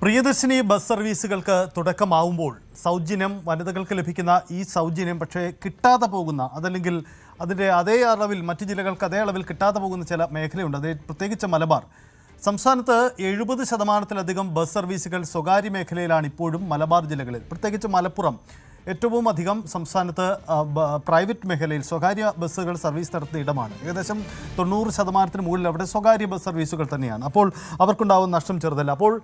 Priyadarshini bus സർവീസുകൾക്ക് തുടക്കമാവുമ്പോൾ സൗജന്യം വനിതകൾക്ക് ലഭിക്കുന്ന ഈ സൗജന്യം പക്ഷേ കിട്ടാതെ പോകുന്ന അതല്ലെങ്കിൽ അതിൻ്റെ അതേ അളവിൽ മറ്റു ജില്ലകൾക്ക് അതേ അളവിൽ കിട്ടാതെ പോകുന്ന ചില മേഖലയുണ്ട്. അത് പ്രത്യേകിച്ച് മലബാർ സംസ്ഥാനത്ത് 70% ബസ് സർവീസുകൾ സ്വകാര്യ മേഖലയിലാണ് ഇപ്പോഴും മലബാർ ജില്ലകളിൽ. പ്രത്യേകിച്ച് മലപ്പുറം ഏറ്റവും അധികം സംസ്ഥാനത്ത് പ്രൈവറ്റ് മേഖലയിൽ സ്വകാര്യ ബസ്സുകൾ സർവീസ് നടത്തുന്ന ഇടമാണ്. ഏകദേശം 90% മുകളിൽ അവിടെ സ്വകാര്യ ബസ് സർവീസുകൾ തന്നെയാണ്. അപ്പോൾ അവർക്കുണ്ടാകുന്ന നഷ്ടം ചെറുതല്ല. അപ്പോൾ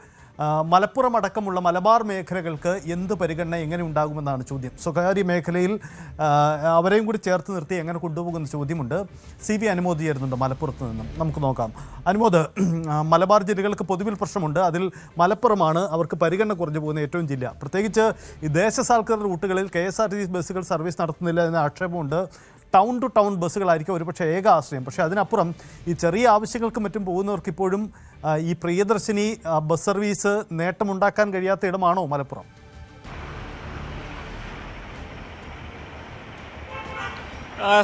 മലപ്പുറം അടക്കമുള്ള മലബാർ മേഖലകൾക്ക് എന്ത് പരിഗണന എങ്ങനെ ഉണ്ടാകുമെന്നാണ് ചോദ്യം. സ്വകാര്യ മേഖലയിൽ അവരെയും കൂടി ചേർത്ത് നിർത്തി എങ്ങനെ കൊണ്ടുപോകുന്ന ചോദ്യമുണ്ട്. CV അനുമോദ് ചേരുന്നുണ്ട് മലപ്പുറത്ത് നിന്നും. നമുക്ക് നോക്കാം. അനുമോദ്, മലബാർ ജില്ലകൾക്ക് പൊതുവിൽ പ്രശ്നമുണ്ട്. അതിൽ മലപ്പുറമാണ് അവർക്ക് പരിഗണന കുറഞ്ഞു പോകുന്ന ഏറ്റവും ജില്ല. പ്രത്യേകിച്ച് ഈ ദേശസാൽകൃത റൂട്ടുകളിൽ KSRTC ബസ്സുകൾ സർവീസ് നടത്തുന്നില്ല എന്ന ആക്ഷേപമുണ്ട്. ടൗൺ ടു ടൗൺ ബസ്സുകളായിരിക്കും ഒരുപക്ഷെ ഏക ആശ്രയം. പക്ഷേ അതിനപ്പുറം ഈ ചെറിയ ആവശ്യങ്ങൾക്കും മറ്റും പോകുന്നവർക്ക് ഇപ്പോഴും ഈ പ്രിയദർശിനി ബസ് സർവീസ് നേട്ടമുണ്ടാക്കാൻ കഴിയാത്ത ഇടമാണോ മലപ്പുറം?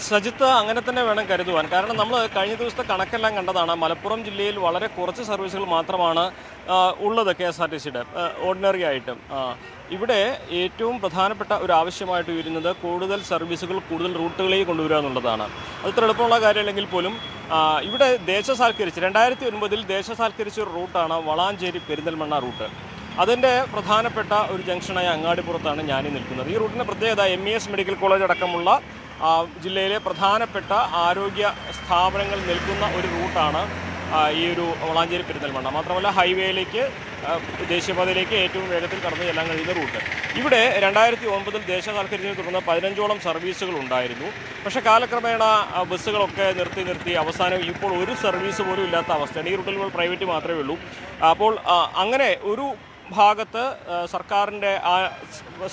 സജിത്ത്, അങ്ങനെ തന്നെ വേണം കരുതുവാൻ. കാരണം നമ്മൾ കഴിഞ്ഞ ദിവസത്തെ കണക്കെല്ലാം കണ്ടതാണ്. മലപ്പുറം ജില്ലയിൽ വളരെ കുറച്ച് സർവീസുകൾ മാത്രമാണ് ഉള്ളത് KSRTCയുടെ ഓർഡിനറി ആയിട്ട്. ഇവിടെ ഏറ്റവും പ്രധാനപ്പെട്ട ഒരു ആവശ്യമായിട്ട് വരുന്നത് കൂടുതൽ സർവീസുകൾ കൂടുതൽ റൂട്ടുകളിലേക്ക് കൊണ്ടുവരിക എന്നുള്ളതാണ്. അത്ര എളുപ്പമുള്ള കാര്യമല്ലെങ്കിൽ പോലും ഇവിടെ ദേശസാൽക്കരിച്ച് 2009 ദേശസാൽക്കരിച്ച ഒരു റൂട്ടാണ് വളാഞ്ചേരി പെരിന്തൽമണ്ണ റൂട്ട്. അതിൻ്റെ പ്രധാനപ്പെട്ട ഒരു ജംഗ്ഷനായ അങ്ങാടിപ്പുറത്താണ് ഞാനീ നിൽക്കുന്നത്. ഈ റൂട്ടിൻ്റെ പ്രത്യേകത MES മെഡിക്കൽ കോളേജ് അടക്കമുള്ള ജില്ലയിലെ പ്രധാനപ്പെട്ട ആരോഗ്യ സ്ഥാപനങ്ങൾ നിൽക്കുന്ന ഒരു റൂട്ടാണ് ഈ ഒരു വളാഞ്ചേരി പെരിന്തൽമണ്ണ. മാത്രമല്ല ഹൈവേയിലേക്ക് ദേശീയപാതയിലേക്ക് ഏറ്റവും വേഗത്തിൽ കടന്നു ചെല്ലാൻ കഴിയുന്ന റൂട്ട്. ഇവിടെ 2009 ദേശസാൽക്കരിച്ചതിനെ തുടർന്ന് 15ഓളം സർവീസുകൾ ഉണ്ടായിരുന്നു. പക്ഷേ കാലക്രമേണ ബസ്സുകളൊക്കെ നിർത്തി അവസാനം ഇപ്പോൾ ഒരു സർവീസ് പോലും ഇല്ലാത്ത അവസ്ഥയാണ്. ഈ റൂട്ടിൽ പ്രൈവറ്റ് മാത്രമേ ഉള്ളൂ. അപ്പോൾ അങ്ങനെ ഒരു ഭാഗത്ത് സർക്കാരിൻ്റെ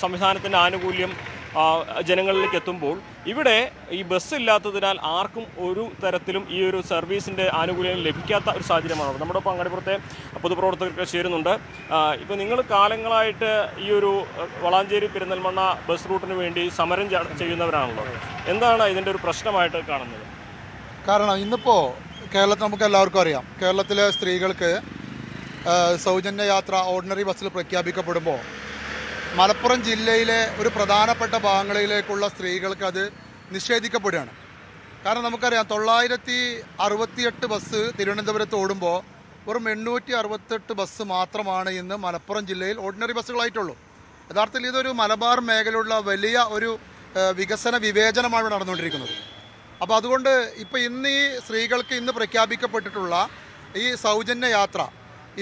സംവിധാനത്തിൻ്റെ ആനുകൂല്യം ജനങ്ങളിലേക്ക് എത്തുമ്പോൾ ഇവിടെ ഈ ബസ് ഇല്ലാത്തതിനാൽ ആർക്കും ഒരു തരത്തിലും ഈ ഒരു സർവീസിൻ്റെ ആനുകൂല്യം ലഭിക്കാത്ത ഒരു സാഹചര്യമാണ്. നമ്മുടെ ഒപ്പം അങ്ങാടിപ്പുറത്തെ പൊതുപ്രവർത്തകർക്ക് ചേരുന്നുണ്ട്. ഇപ്പോൾ നിങ്ങൾ കാലങ്ങളായിട്ട് ഈ ഒരു വളാഞ്ചേരി പെരിന്തൽമണ്ണ ബസ് റൂട്ടിന് വേണ്ടി സമരം ചെയ്യുന്നവരാണല്ലോ. എന്താണ് ഇതിൻ്റെ ഒരു പ്രശ്നമായിട്ട് കാണുന്നത്? കാരണം ഇന്നിപ്പോൾ കേരളത്തിൽ നമുക്ക് എല്ലാവർക്കും അറിയാം, കേരളത്തിലെ സ്ത്രീകൾക്ക് സൗജന്യ യാത്ര ഓർഡിനറി ബസ്സിൽ പ്രഖ്യാപിക്കപ്പെടുമ്പോൾ മലപ്പുറം ജില്ലയിലെ ഒരു പ്രധാനപ്പെട്ട ഭാഗങ്ങളിലേക്കുള്ള സ്ത്രീകൾക്ക് അത് നിഷേധിക്കപ്പെടുകയാണ്. കാരണം നമുക്കറിയാം 968 ബസ് തിരുവനന്തപുരത്ത് ഓടുമ്പോൾ വെറും 868 ബസ് മാത്രമാണ് ഇന്ന് മലപ്പുറം ജില്ലയിൽ ഓർഡിനറി ബസ്സുകളായിട്ടുള്ളൂ. യഥാർത്ഥത്തിൽ ഇതൊരു മലബാർ മേഖലയിലുള്ള വലിയ ഒരു വികസന വിവേചനമാണ് നടന്നുകൊണ്ടിരിക്കുന്നത്. അപ്പോൾ അതുകൊണ്ട് ഇപ്പോൾ ഇന്ന് ഈ സ്ത്രീകൾക്ക് ഇന്ന് പ്രഖ്യാപിക്കപ്പെട്ടിട്ടുള്ള ഈ സൗജന്യ യാത്ര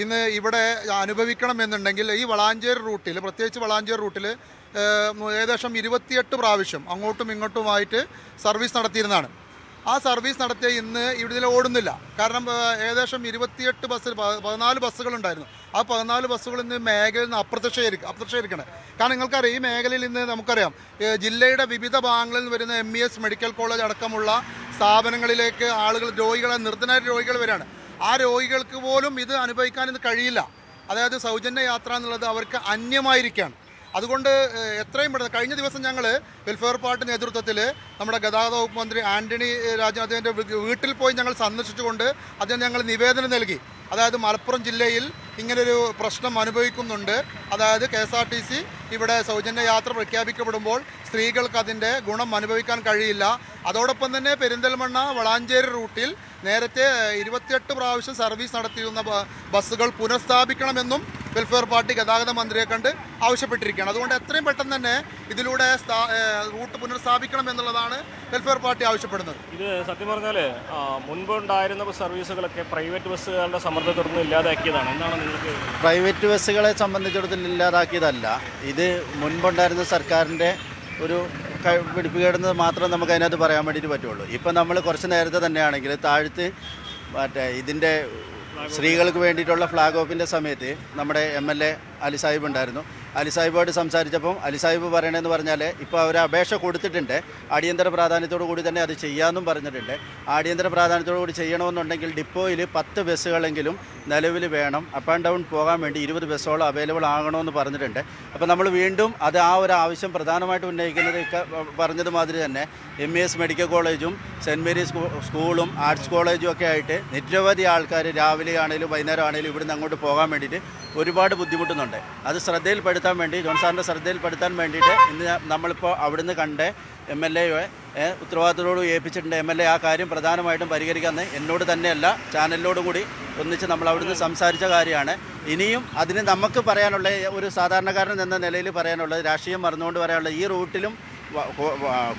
ഇന്ന് ഇവിടെ അനുഭവിക്കണമെന്നുണ്ടെങ്കിൽ ഈ വളാഞ്ചേരി റൂട്ടിൽ, പ്രത്യേകിച്ച് വളാഞ്ചേരി റൂട്ടിൽ ഏകദേശം 28 പ്രാവശ്യം അങ്ങോട്ടും ഇങ്ങോട്ടുമായിട്ട് സർവീസ് നടത്തിയിരുന്നതാണ്. ആ സർവീസ് നടത്തിയ ഇന്ന് ഇതിൽ ഓടുന്നില്ല. കാരണം ഏകദേശം 28 ബസ്സിൽ 14 ബസ്സുകളുണ്ടായിരുന്നു. ആ 14 ബസ്സുകൾ ഇന്ന് മേഖലയിൽ നിന്ന് അപ്രത്യക്ഷീകരിക്കണം. കാരണം നിങ്ങൾക്കറിയാം, ഈ മേഖലയിൽ ഇന്ന് നമുക്കറിയാം ജില്ലയുടെ വിവിധ ഭാഗങ്ങളിൽ നിന്ന് വരുന്ന MES മെഡിക്കൽ കോളേജ് അടക്കമുള്ള സ്ഥാപനങ്ങളിലേക്ക് ആളുകൾ, നിർധനരായ രോഗികൾ വരികയാണ്. ആ രോഗികൾക്ക് പോലും ഇത് അനുഭവിക്കാൻ ഇന്ന് കഴിയില്ല. അതായത് സൗജന്യ യാത്ര എന്നുള്ളത് അവർക്ക് അന്യമായിരിക്കുകയാണ്. അതുകൊണ്ട് എത്രയും പെട്ടെന്ന്, കഴിഞ്ഞ ദിവസം ഞങ്ങൾ വെൽഫെയർ പാർട്ടി നേതൃത്വത്തിൽ നമ്മുടെ ഗതാഗത വകുപ്പ് മന്ത്രി ആൻ്റണി രാജൻ അദ്ദേഹത്തിൻ്റെ വീട്ടിൽ പോയി ഞങ്ങൾ സന്ദർശിച്ചുകൊണ്ട് അദ്ദേഹം ഞങ്ങൾ നിവേദനം നൽകി. അതായത് മലപ്പുറം ജില്ലയിൽ ഇങ്ങനൊരു പ്രശ്നം അനുഭവിക്കുന്നുണ്ട്. അതായത് KSRTC ഇവിടെ സൗജന്യ യാത്ര പ്രഖ്യാപിക്കപ്പെടുമ്പോൾ സ്ത്രീകൾക്ക് അതിൻ്റെ ഗുണം അനുഭവിക്കാൻ കഴിയില്ല. അതോടൊപ്പം തന്നെ പെരിന്തൽമണ്ണ വളാഞ്ചേരി റൂട്ടിൽ നേരത്തെ 28 പ്രാവശ്യം സർവീസ് നടത്തിയിരുന്ന ബസ്സുകൾ പുനഃസ്ഥാപിക്കണമെന്നും വെൽഫെയർ പാർട്ടി ഗതാഗത മന്ത്രിയെ കണ്ട് ആവശ്യപ്പെട്ടിരിക്കുകയാണ്. അതുകൊണ്ട് എത്രയും പെട്ടെന്ന് തന്നെ ഇതിലൂടെ റൂട്ട് പുനഃസ്ഥാപിക്കണം എന്നുള്ളതാണ് വെൽഫെയർ പാർട്ടി ആവശ്യപ്പെടുന്നത്. ഇത് സത്യം പറഞ്ഞാൽ മുൻപുണ്ടായിരുന്ന സർവീസുകളൊക്കെ പ്രൈവറ്റ് ബസ്സുകളുടെ സമ്മർദ്ദത്തെ തുടർന്ന് ഇല്ലാതാക്കിയതാണ്. എന്താണ് നിങ്ങൾക്ക്? പ്രൈവറ്റ് ബസ്സുകളെ സംബന്ധിച്ചിടത്തോളം ഇല്ലാതാക്കിയതല്ല. ഇത് മുൻപുണ്ടായിരുന്ന സർക്കാരിൻ്റെ ഒരു പിടിപ്പിക്കേണ്ടത് മാത്രം നമുക്ക് അതിനകത്ത് പറയാൻ വേണ്ടിയിട്ട് പറ്റുള്ളൂ. ഇപ്പം നമ്മൾ കുറച്ച് നേരത്തെ തന്നെയാണെങ്കിൽ താഴത്ത് ഇതിൻ്റെ സ്ത്രീകൾക്ക് വേണ്ടിയിട്ടുള്ള ഫ്ലാഗ് ഓഫിൻ്റെ സമയത്ത് നമ്മുടെ MLA അലി സാഹിബ് ഉണ്ടായിരുന്നു. അലി സാഹിബോട് സംസാരിച്ചപ്പം അലി സാഹിബ് പറയണമെന്ന് പറഞ്ഞാൽ ഇപ്പോൾ അവർ അപേക്ഷ കൊടുത്തിട്ടുണ്ട്, അടിയന്തര പ്രാധാന്യത്തോടു കൂടി തന്നെ അത് ചെയ്യാമെന്നും പറഞ്ഞിട്ടുണ്ട്. അടിയന്തര പ്രാധാന്യത്തോടു കൂടി ചെയ്യണമെന്നുണ്ടെങ്കിൽ ഡിപ്പോയിൽ 10 ബസ്സുകളെങ്കിലും നിലവിൽ വേണം. അപ്പ് ആൻഡ് ഡൗൺ പോകാൻ വേണ്ടി 20 ബസ്സോളം അവൈലബിൾ ആകണമെന്ന് പറഞ്ഞിട്ടുണ്ട്. അപ്പോൾ നമ്മൾ വീണ്ടും അത് ആ ഒരു ആവശ്യം പ്രധാനമായിട്ട് ഉന്നയിക്കുന്നത് പറഞ്ഞതുമാതിരി തന്നെ MES മെഡിക്കൽ കോളേജും സെൻറ്റ് മേരീസ് സ്കൂളും ആർട്സ് കോളേജും ഒക്കെ ആയിട്ട് നിരവധി ആൾക്കാർ രാവിലെ ആണെങ്കിലും വൈകുന്നേരം ആണെങ്കിലും ഇവിടുന്ന് അങ്ങോട്ട് പോകാൻ വേണ്ടിയിട്ട് ഒരുപാട് ബുദ്ധിമുട്ടുന്നുണ്ട്. അത് ശ്രദ്ധയിൽപ്പെടുത്താൻ വേണ്ടി ജോൺ സാറിൻ്റെ ശ്രദ്ധയിൽപ്പെടുത്താൻ വേണ്ടിയിട്ട് ഇന്ന് നമ്മളിപ്പോൾ അവിടുന്ന് കണ്ട് MLA ഉത്തരവാദിത്തത്തോട് ഏൽപ്പിച്ചിട്ടുണ്ട്. MLA ആ കാര്യം പ്രധാനമായിട്ടും പരിഹരിക്കാമെന്ന് എന്നോട് തന്നെയല്ല ചാനലിനോട് കൂടി ഒന്നിച്ച് നമ്മൾ അവിടുന്ന് സംസാരിച്ച കാര്യമാണ്. ഇനിയും അതിന് നമുക്ക് പറയാനുള്ള ഒരു സാധാരണക്കാരൻ എന്ന നിലയിൽ പറയാനുള്ളത്, രാഷ്ട്രീയം മറന്നുകൊണ്ട് പറയാനുള്ളത്, ഈ റൂട്ടിലും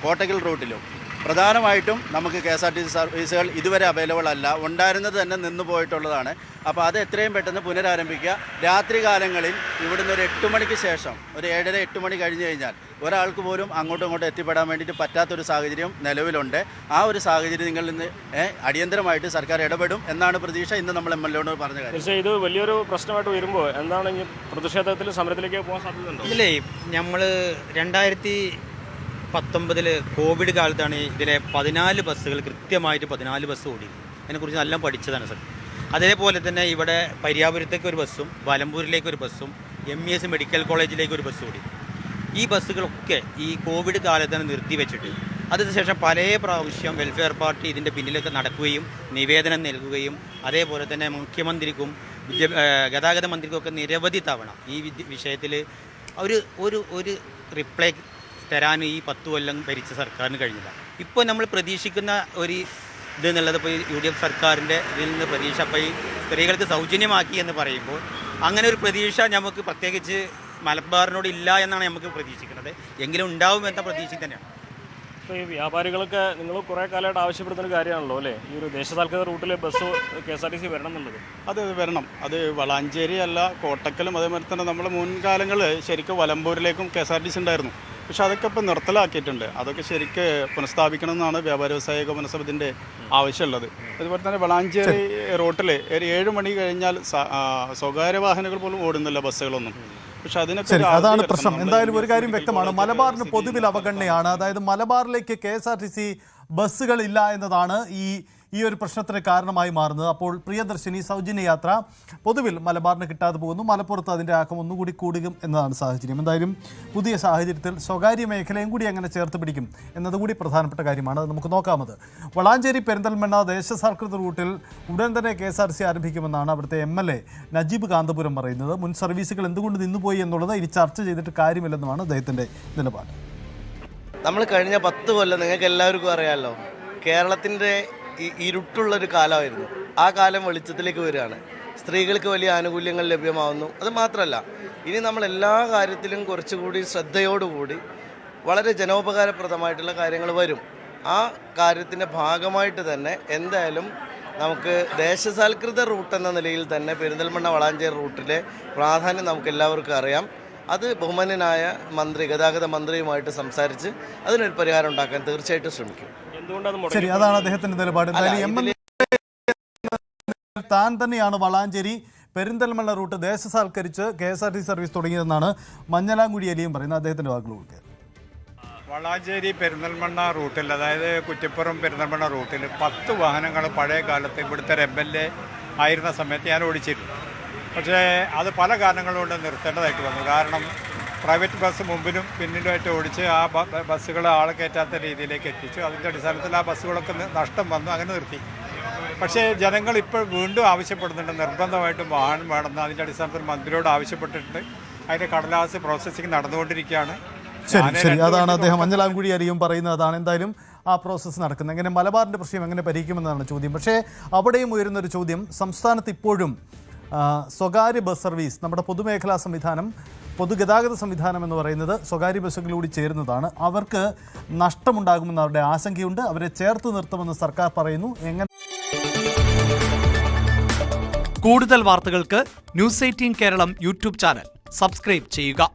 കോട്ടക്കൽ റൂട്ടിലും പ്രധാനമായിട്ടും നമുക്ക് KSRTC സർവീസുകൾ ഇതുവരെ അവൈലബിൾ അല്ല. ഉണ്ടായിരുന്നത് തന്നെ നിന്ന് പോയിട്ടുള്ളതാണ്. അപ്പോൾ അത് എത്രയും പെട്ടെന്ന് പുനരാരംഭിക്കുക. രാത്രി കാലങ്ങളിൽ ഇവിടുന്ന് ഒരു 8 മണിക്ക് ശേഷം, ഒരു 7:30-8 മണി കഴിഞ്ഞ് കഴിഞ്ഞാൽ ഒരാൾക്ക് പോലും അങ്ങോട്ടും ഇങ്ങോട്ടും എത്തിപ്പെടാൻ വേണ്ടിയിട്ട് പറ്റാത്തൊരു സാഹചര്യം നിലവിലുണ്ട്. ആ ഒരു സാഹചര്യം നിങ്ങളിൽ നിന്ന് അടിയന്തരമായിട്ട് സർക്കാർ ഇടപെടും എന്നാണ് പ്രതീക്ഷ. ഇന്ന് നമ്മൾ MLA പറഞ്ഞ കാര്യം. പക്ഷേ ഇത് വലിയൊരു പ്രശ്നമായിട്ട് വരുമ്പോൾ എന്താണ് ഇനി പ്രതിഷേധത്തിൽ സമരത്തിലേക്ക് പോകാൻ സാധ്യതയുണ്ടോ? ഇല്ലേ, നമ്മൾ 2019 കോവിഡ് കാലത്താണ് ഇതിലെ 14 ബസ്സുകൾ കൃത്യമായിട്ട് 14 ബസ് ഓടി. അതിനെക്കുറിച്ച് നല്ല പഠിച്ചതാണ് സർ. അതേപോലെ തന്നെ ഇവിടെ പരിയാപുരത്തേക്ക് ഒരു ബസ്സും വലമ്പൂരിലേക്ക് ഒരു ബസ്സും MES മെഡിക്കൽ കോളേജിലേക്ക് ഒരു ബസ് ഓടി. ഈ ബസ്സുകളൊക്കെ ഈ കോവിഡ് കാലത്താണ് നിർത്തിവെച്ചിട്ട് അതിനുശേഷം പല പ്രാവശ്യം വെൽഫെയർ പാർട്ടി ഇതിൻ്റെ പിന്നിലൊക്കെ നടക്കുകയും നിവേദനം നൽകുകയും അതേപോലെ തന്നെ മുഖ്യമന്ത്രിക്കും ഗതാഗത മന്ത്രിക്കുമൊക്കെ നിരവധി തവണ ഈ വിഷയത്തിൽ ഒരു റിപ്ലൈ തരാൻ ഈ 10 കൊല്ലം ഭരിച്ച സർക്കാരിന് കഴിഞ്ഞില്ല. ഇപ്പോൾ നമ്മൾ പ്രതീക്ഷിക്കുന്ന ഒരു ഇതെന്നുള്ളത് ഇപ്പോൾ UDF സർക്കാരിൻ്റെ ഇതിൽ നിന്ന് പ്രതീക്ഷ ഇപ്പോൾ ഈ സ്ത്രീകൾക്ക് സൗജന്യമാക്കി എന്ന് പറയുമ്പോൾ അങ്ങനെ ഒരു പ്രതീക്ഷ നമുക്ക് പ്രത്യേകിച്ച് മലബാറിനോട് ഇല്ല എന്നാണ് നമുക്ക് പ്രതീക്ഷിക്കുന്നത്. എങ്കിലും ഉണ്ടാവും എന്ന പ്രതീക്ഷ തന്നെയാണ്. ഇപ്പോൾ ഈ വ്യാപാരികളൊക്കെ നിങ്ങൾ കുറേ കാലമായിട്ട് ആവശ്യപ്പെടുന്ന കാര്യമാണല്ലോ അല്ലേ, ഈ ഒരു ദേശസാൽകൃത റൂട്ടിൽ ബസ് KSRTC വരണം എന്നുള്ളത്? അത് വരണം. അത് വളാഞ്ചേരി അല്ല, കോട്ടക്കലും അതേപോലെ തന്നെ നമ്മൾ മുൻകാലങ്ങളിൽ ശരിക്കും വലമ്പൂരിലേക്കും KSRTC ഉണ്ടായിരുന്നു. പക്ഷെ അതൊക്കെ ഇപ്പോൾ നിർത്തലാക്കിയിട്ടുണ്ട്. അതൊക്കെ ശരിക്ക് പുനഃസ്ഥാപിക്കണം എന്നാണ് വ്യാപാര വ്യവസായ ഏകോപന സമിതിൻ്റെ ആവശ്യമുള്ളത്. അതുപോലെ തന്നെ വളാഞ്ചേരി റൂട്ടിൽ ഒരു 7 മണി കഴിഞ്ഞാൽ സ്വകാര്യ വാഹനങ്ങൾ പോലും ഓടുന്നില്ല, ബസ്സുകളൊന്നും. പക്ഷെ അതിനൊക്കെ അതാണ് പ്രശ്നം. എന്തായാലും ഒരു കാര്യം വ്യക്തമാണ്, മലബാറിന് പൊതുവിൽ അവഗണനയാണ്. അതായത് മലബാറിലേക്ക് KSRTC ബസ്സുകൾ ഇല്ല എന്നതാണ് ഈ ഒരു പ്രശ്നത്തിന് കാരണമായി മാറുന്നത്. അപ്പോൾ പ്രിയദർശിനി സൗജന്യ യാത്ര പൊതുവിൽ മലബാറിന് കിട്ടാതെ പോകുന്നു. മലപ്പുറത്ത് അതിൻ്റെ ആക്കം ഒന്നുകൂടി കൂടുകയും എന്നതാണ് സാഹചര്യം. എന്തായാലും പുതിയ സാഹചര്യത്തിൽ സ്വകാര്യ മേഖലയും കൂടി അങ്ങനെ ചേർത്ത് പിടിക്കും എന്നതുകൂടി പ്രധാനപ്പെട്ട കാര്യമാണ്. അത് നമുക്ക് നോക്കാമത്. വളാഞ്ചേരി പെരിന്തൽമണ്ണ ദേശസാൽകൃത റൂട്ടിൽ ഉടൻ തന്നെ KSRTC ആരംഭിക്കുമെന്നാണ് അവിടുത്തെ MLA നജീബ് കാന്തപുരം പറയുന്നത്. മുൻ സർവീസുകൾ എന്തുകൊണ്ട് നിന്നുപോയി എന്നുള്ളത് ഇനി ചർച്ച ചെയ്തിട്ട് കാര്യമില്ലെന്നുമാണ് അദ്ദേഹത്തിൻ്റെ നിലപാട്. നമ്മൾ കഴിഞ്ഞ 10 കൊല്ലം നിങ്ങൾക്ക് എല്ലാവർക്കും അറിയാമല്ലോ, കേരളത്തിൻ്റെ ഇരുട്ടുള്ളൊരു കാലമായിരുന്നു. ആ കാലം വെളിച്ചത്തിലേക്ക് വരികയാണ്. സ്ത്രീകൾക്ക് വലിയ ആനുകൂല്യങ്ങൾ ലഭ്യമാവുന്നു. അത് മാത്രമല്ല, ഇനി നമ്മൾ എല്ലാ കാര്യത്തിലും കുറച്ചുകൂടി ശ്രദ്ധയോടുകൂടി വളരെ ജനോപകാരപ്രദമായിട്ടുള്ള കാര്യങ്ങൾ വരും. ആ കാര്യത്തിൻ്റെ ഭാഗമായിട്ട് തന്നെ എന്തായാലും നമുക്ക് ദേശസാൽകൃത റൂട്ട് എന്ന നിലയിൽ തന്നെ പെരിന്തൽമണ്ണ വളാഞ്ചേരി റൂട്ടിലെ പ്രാധാന്യം നമുക്ക് എല്ലാവർക്കും അറിയാം. അത് ബഹുമാന്യനായ മന്ത്രി, ഗതാഗത മന്ത്രിയുമായിട്ട് സംസാരിച്ച് അതിനൊരു പരിഹാരം ഉണ്ടാക്കാൻ തീർച്ചയായിട്ടും ശ്രമിക്കും. ശരി, അതാണ് അദ്ദേഹത്തിന്റെ നിലപാട്. താൻ തന്നെയാണ് വളാഞ്ചേരി പെരിന്തൽമണ്ണ റൂട്ട് ദേശസാൽക്കരിച്ച് KSRTC സർവീസ് തുടങ്ങിയതെന്നാണ് മഞ്ഞലാംകുടി അലിയും പറയുന്നത്. അദ്ദേഹത്തിന്റെ വാക്കുകൾ. വളാഞ്ചേരി പെരിന്തൽമണ്ണ റൂട്ടിൽ, അതായത് കുറ്റിപ്പുറം പെരിന്തൽമണ്ണ റൂട്ടിൽ 10 വാഹനങ്ങൾ പഴയ കാലത്ത് ഇവിടുത്തെ MLA ആയിരുന്ന സമയത്ത് ഞാൻ ഓടിച്ചിരുന്നു. പക്ഷേ അത് പല കാരണങ്ങളുകൊണ്ട് നിർത്തേണ്ടതായിട്ട് വന്നു. കാരണം പ്രൈവറ്റ് ബസ് മുമ്പിലും പിന്നിലുമായിട്ട് ഓടിച്ച് ആ ബസ്സുകൾ ആളെ കയറ്റാത്ത രീതിയിലേക്ക് എത്തിച്ചു. അതിൻ്റെ അടിസ്ഥാനത്തിൽ ആ ബസ്സുകളൊക്കെ നഷ്ടം വന്നു, അങ്ങനെ നിർത്തി. പക്ഷേ ജനങ്ങൾ ഇപ്പോൾ വീണ്ടും ആവശ്യപ്പെടുന്നുണ്ട്, നിർബന്ധമായിട്ടും വാഹനം വേണമെന്ന്. അതിൻ്റെ അടിസ്ഥാനത്തിൽ മന്ത്രിയോട് ആവശ്യപ്പെട്ടിട്ടുണ്ട്. അതിൻ്റെ കടലാസ് പ്രോസസ്സിംഗ് നടന്നുകൊണ്ടിരിക്കുകയാണ്. ശരി, അതാണ് അദ്ദേഹം മഞ്ഞലാംകുടി അരിയും പറയുന്നത്. അതാണ് എന്തായാലും ആ പ്രോസസ്സ് നടക്കുന്നത്. എങ്ങനെ മലബാറിൻ്റെ പ്രശ്നം എങ്ങനെ പരിഹരിക്കുമെന്നാണ് ചോദ്യം. പക്ഷേ അവിടെയും ഉയരുന്നൊരു ചോദ്യം, സംസ്ഥാനത്ത് ഇപ്പോഴും സ്വകാര്യ ബസ് സർവീസ്, നമ്മുടെ പൊതുമേഖലാ സംവിധാനം, പൊതുഗതാഗത സംവിധാനം എന്ന് പറയുന്നത് സ്വകാര്യ ബസ്സുകളൂടി ചേരുന്നതാണ്. അവർക്ക് നഷ്ടമുണ്ടാകുമെന്ന് അവരുടെ ആശങ്കയുണ്ട്. അവരെ ചേർത്ത് നിർത്തുമെന്ന് സർക്കാർ പറയുന്നു. കൂടുതൽ വാർത്തകൾക്ക് News 18 Keralam YouTube channel subscribe ചെയ്യുക.